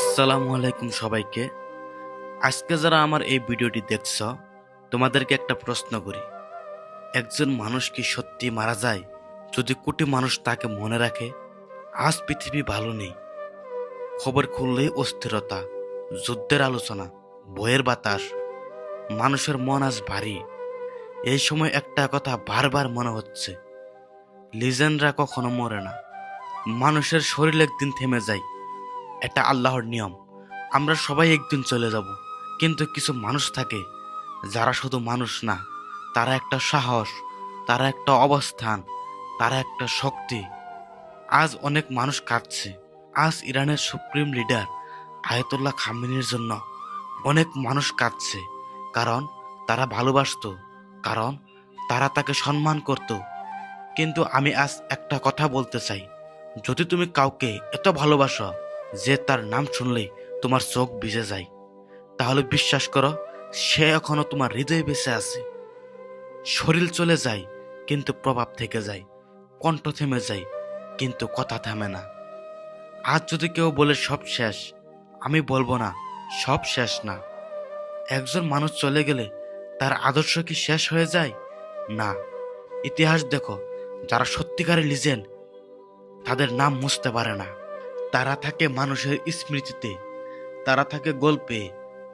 আসসালামু আলাইকুম সবাইকে। আজকে যারা আমার এই ভিডিওটি দেখছ, তোমাদেরকে একটা প্রশ্ন করি। একজন মানুষ কি সত্যি মারা যায় যদি কোটি মানুষ তাকে মনে রাখে? আজ পৃথিবী ভালো নেই। খবর খুললেই অস্থিরতা, যুদ্ধের আলোচনা, ভয়ের বাতাস। মানুষের মন আজ ভারী। এই সময় একটা কথা বারবার মনে হচ্ছে, লিজেন্ডরা কখনো মরে না। মানুষের শরীর একদিন থেমে যায়, এটা আল্লাহর নিয়ম। আমরা সবাই একদিন চলে যাব, কিন্তু কিছু মানুষ থাকে যারা শুধু মানুষ না, তারা একটা সাহস, তারা একটা অবস্থান, তারা একটা শক্তি। আজ অনেক মানুষ কাঁদছে। আজ ইরানের সুপ্রিম লিডার আয়াতুল্লাহ খামেনির জন্য অনেক মানুষ কাঁদছে, কারণ তারা ভালোবাসতো, কারণ তারা তাকে সম্মান করত। কিন্তু আমি আজ একটা কথা বলতে চাই, যদি তুমি কাউকে এত ভালোবাসো যে তার নাম শুনলেই তোমার চোখ ভিজে যায়, তাহলে বিশ্বাস করো সে এখনো তোমার হৃদয়ে বেঁচে আছে। শরীর চলে যায় কিন্তু প্রভাব থেকে যায়, কণ্ঠ থেমে যায় কিন্তু কথা থামে না। আজ যদি কেউ বলে সব শেষ, আমি বলবো না সব শেষ না। একজন মানুষ চলে গেলে তার আদর্শ কি শেষ হয়ে যায়? না। ইতিহাস দেখো, যারা সত্যিকারের লিজেন্ড তাদের নাম মুছতে পারে না। তারা থাকে মানুষের স্মৃতিতে, তারা থাকে গল্পে,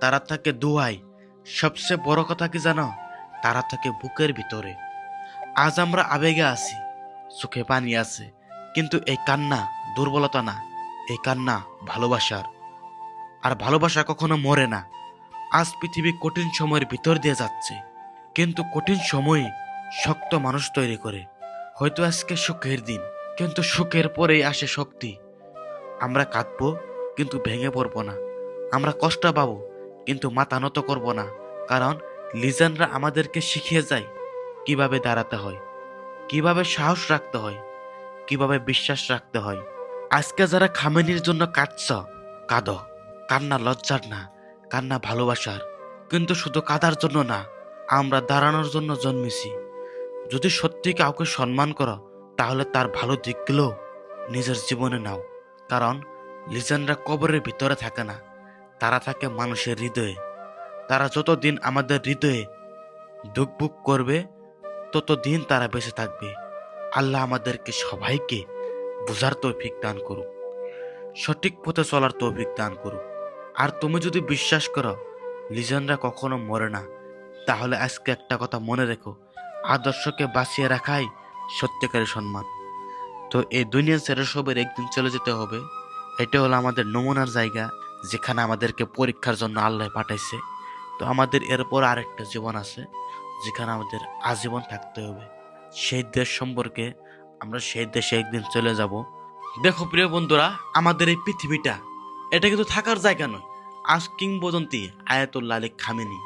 তারা থাকে দোয়ায়। সবচেয়ে বড় কথা কি জানো? তারা থাকে বুকের ভিতরে। আজ আমরা আবেগে আছি, চোখে পানি আছে, কিন্তু এই কান্না দুর্বলতা না, এই কান্না ভালোবাসার। আর ভালোবাসা কখনো মরে না। আজ পৃথিবী কঠিন সময়ের ভিতর দিয়ে যাচ্ছে, কিন্তু কঠিন সময় শক্ত মানুষ তৈরি করে। হয়তো আজকে সুখের দিন, কিন্তু সুখের পরেই আসে শক্তি। আমরা কাঁদবো কিন্তু ভেঙে পড়বো না। আমরা কষ্ট পাবো কিন্তু মাথা নত করবো না, কারণ লিজেন্ডরা আমাদেরকে শিখিয়ে যায় কিভাবে দাঁড়াতে হয়, কিভাবে সাহস রাখতে হয়, কিভাবে বিশ্বাস রাখতে হয়। আজকে যারা খামেনির জন্য কাঁদছ, কাঁদো। কান্না লজ্জার না, কান্না ভালোবাসার। কিন্তু শুধু কাঁদার জন্য না, আমরা দাঁড়ানোর জন্য জন্মেছি। যদি সত্যি কাউকে সম্মান করো, তাহলে তার ভালো দিকগুলো নিজের জীবনে নাও। কারণ লিজেন্ডরা কবরের ভিতরে থাকে না, তারা থাকে মানুষের হৃদয়ে। তারা যতদিন আমাদের হৃদয়ে দুঃখ করবে, ততদিন তারা বেঁচে থাকবে। আল্লাহ আমাদেরকে সবাইকে বুঝার তৌফিক দান করুক, সঠিক পথে চলার তৌফিক দান করুক। আর তুমি যদি বিশ্বাস করো লিজেন্ডরা কখনো মরে না, তাহলে আজকে একটা কথা মনে রেখো, আদর্শকে বাঁচিয়ে রাখাই সত্যিকারের সম্মান। তো এই দুনিয়া ছেড়ে সবের একদিন চলে যেতে হবে। এটা হলো আমাদের নমুনার জায়গা, যেখানে আমাদেরকে পরীক্ষার জন্য আল্লাহ পাঠাইছে। তো আমাদের এরপর আরেকটা জীবন আছে, যেখানে আমাদের আজীবন থাকতে হবে। সেই দেশ সম্পর্কে আমরা সেই দেশে একদিন চলে যাব। দেখো প্রিয় বন্ধুরা, আমাদের এই পৃথিবীটা এটা কিন্তু থাকার জায়গা নয়। আজ কিংবদন্তি আয়াতুল্লাহ আলী খামেনি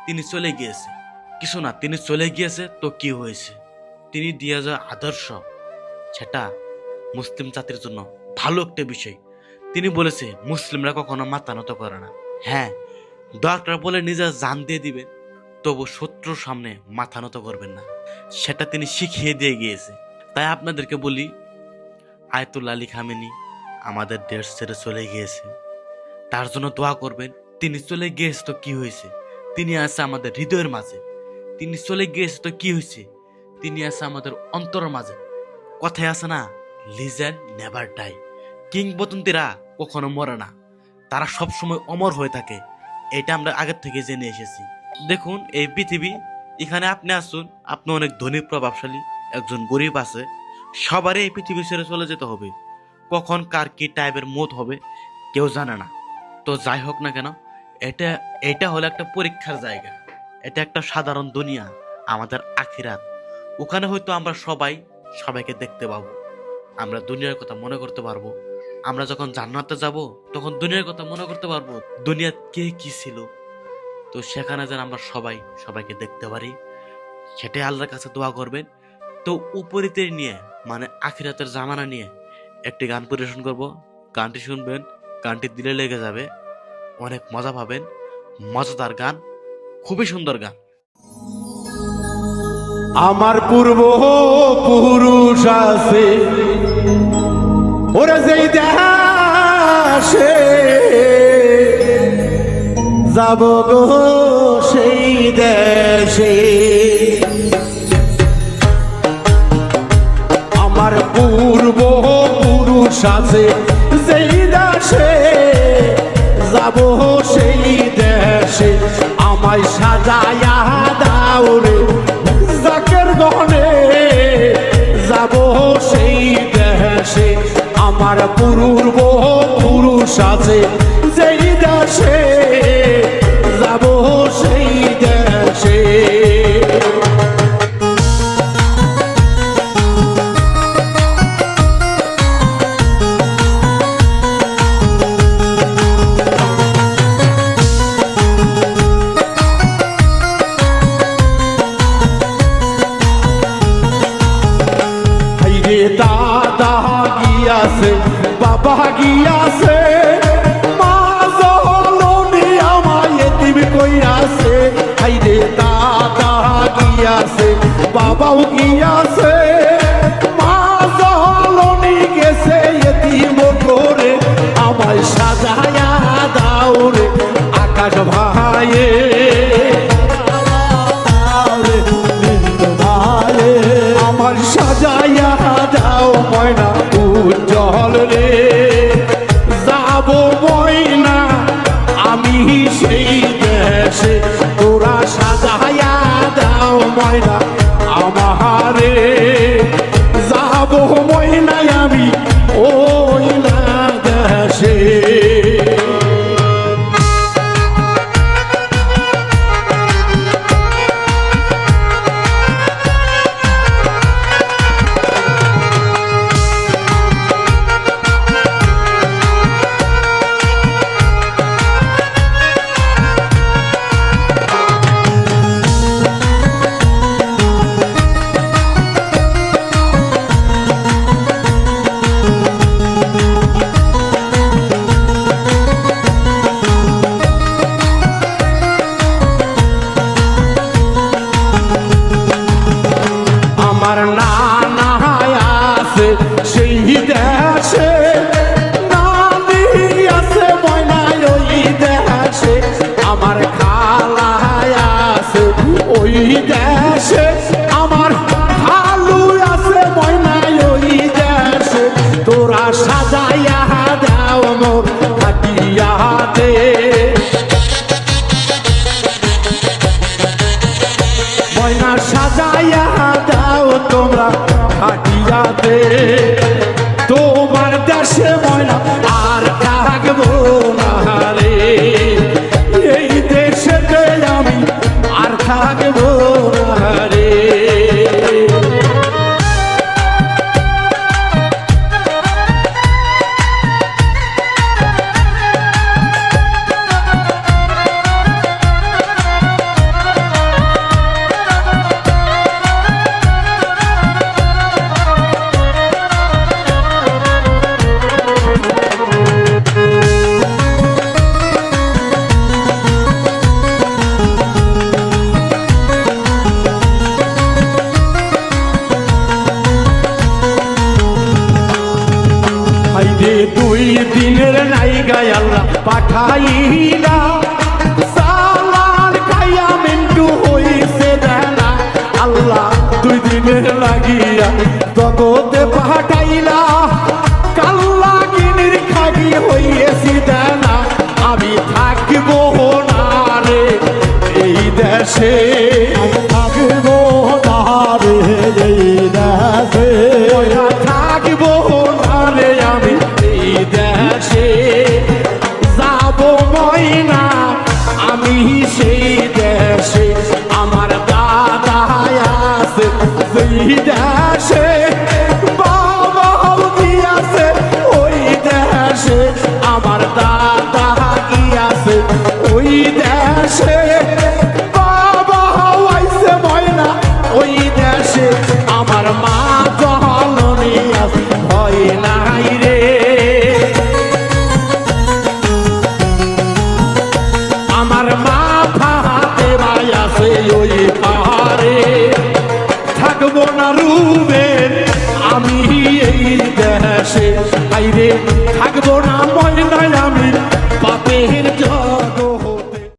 তিনি চলে গিয়েছে, কিছু না, তিনি চলে গিয়েছে তো কি হয়েছে? তিনি দিয়ে যাওয়া আদর্শ, সেটা মুসলিম জাতির জন্য ভালো একটা বিষয়। তিনি বলেছে মুসলিমরা কখনো মাথা নত করে না। হ্যাঁ, দরকার বলে নিজের জান দিয়ে দিবেন, তবু শত্রুর সামনে মাথা নত করবেন না, সেটা তিনি শিখিয়ে দিয়ে গিয়েছে। তাই আপনাদেরকে বলি, আয়াতুল্লাহ আলী খামেনি আমাদের দেশ ছেড়ে চলে গিয়েছে, তার জন্য দোয়া করবেন। তিনি চলে গিয়েছে তো কি হয়েছে? তিনি আছে আমাদের হৃদয়ের মাঝে। তিনি চলে গিয়েছে তো কি হয়েছে? তিনি আছে আমাদের অন্তরের মাঝে। কথায় আছে না, লিজেন্ড নেভার ডাই। কিংবদন্তিরা কখনো মরে না, তারা সবসময় অমর হয়ে থাকে। এটা আমরা আগের থেকে জেনে এসেছি। দেখুন এই পৃথিবী, এখানে আপনি আসুন, আপনি অনেক ধনী প্রভাবশালী, একজন গরিব আছে, সবারই এই পৃথিবী ছেড়ে চলে যেতে হবে। কখন কার কি টাইপের মত হবে কেউ জানে না। তো যাই হোক না কেন, এটা এটা হলো একটা পরীক্ষার জায়গা। এটা একটা সাধারণ দুনিয়া, আমাদের আখিরাত। ওখানে হয়তো আমরা সবাইকে দেখতে পাবো, আমরা দুনিয়ার কথা মনে করতে পারবো। আমরা যখন জান্নাতে যাব, তখন দুনিয়ার কথা মনে করতে পারবো, দুনিয়া কে কি ছিল। তো সেখানে যেন আমরা সবাইকে দেখতে পারি, সেটাই আল্লাহর কাছে দোয়া করবেন। তো উপরিতে নিয়ে, মানে আখিরাতের জামানা নিয়ে একটি গান পরিবেশন করব। গানটি শুনবেন, গানটি দিলে লেগে যাবে, অনেক মজা পাবেন। মজাদার গান, খুবই সুন্দর গান। আমার পূর্ব পুরুষ আছে ওরা যেই দেখা দেশে যাব গো সেই দেশে আমার পূর্ব পুরুষ আছে যেই দেশে যাব সেই দেশে আমায় সাজায়া দাও রে জাকের গহনে যাব সেই দেশে আমার পূর্ব পুরুষ আছে যেই দেশে যাব সেই দেশে দাদা গিয়াছে বাবা গিয়াছে মা জননী আমায় এতিম কইরাছে হাইরে দাদা গিয়াছে বাবাও গিয়াছে মা জননী গেছে এতিম করে আমায় সাজায়া দাও রে আকাশ ভাইয়ে আমার সাজায়া দাও ময়না উজ্জ্বল রে যাব ময়না আমি সেই দেশে তোরা সাজায়া দাও ময়না আমারে যাব ময়না আমি ওই না দেশে আমার নানা আছে সেই দেশে নানি আছে ময়নায় ওই দেশে আমার খালা আছে ওই দেশে আমার খালু আছে ময়নায় ওই দেশে তোরা সাজাইয়া দাও মোর হাটিয়াতে ময়না সাজাইয়া দাও তোমরা হাটিয়াতে তোমার দেশে ময়না আর থাকবো না রে এই দেশেতে আমি আর থাকবো না রে দুই দিনের নাইগায় আল্লাহ পাঠাইলা সালার খাইয়া মিন্টু হইছে দেনা আল্লাহ দুই দিনের লাগিয়া জগতে পাঠাইলা কাল্লা গিনির খাগি হইয়েছি দেনা আমি থাকবো না রে এই দেশে থাকবো না রে এই দেশে থাকবো না রে আমি দেশে যাব ময়না আমি সেই দেশে আমার দাদা আছে সেই দেশে বাবাও গিয়াছে ওই দেশে আমার দাদা গিয়াছে ওই দেশে বাবাও আইছে ময়না ওই দেশে আমার মা জননী আছে ভয় নাই রে আমার মা ফাতে ভাই আছে ওই পাহাড়ে থাকবো না রুবেন আমি এই দেশে হাইরে থাকবো না ময়নায় আমি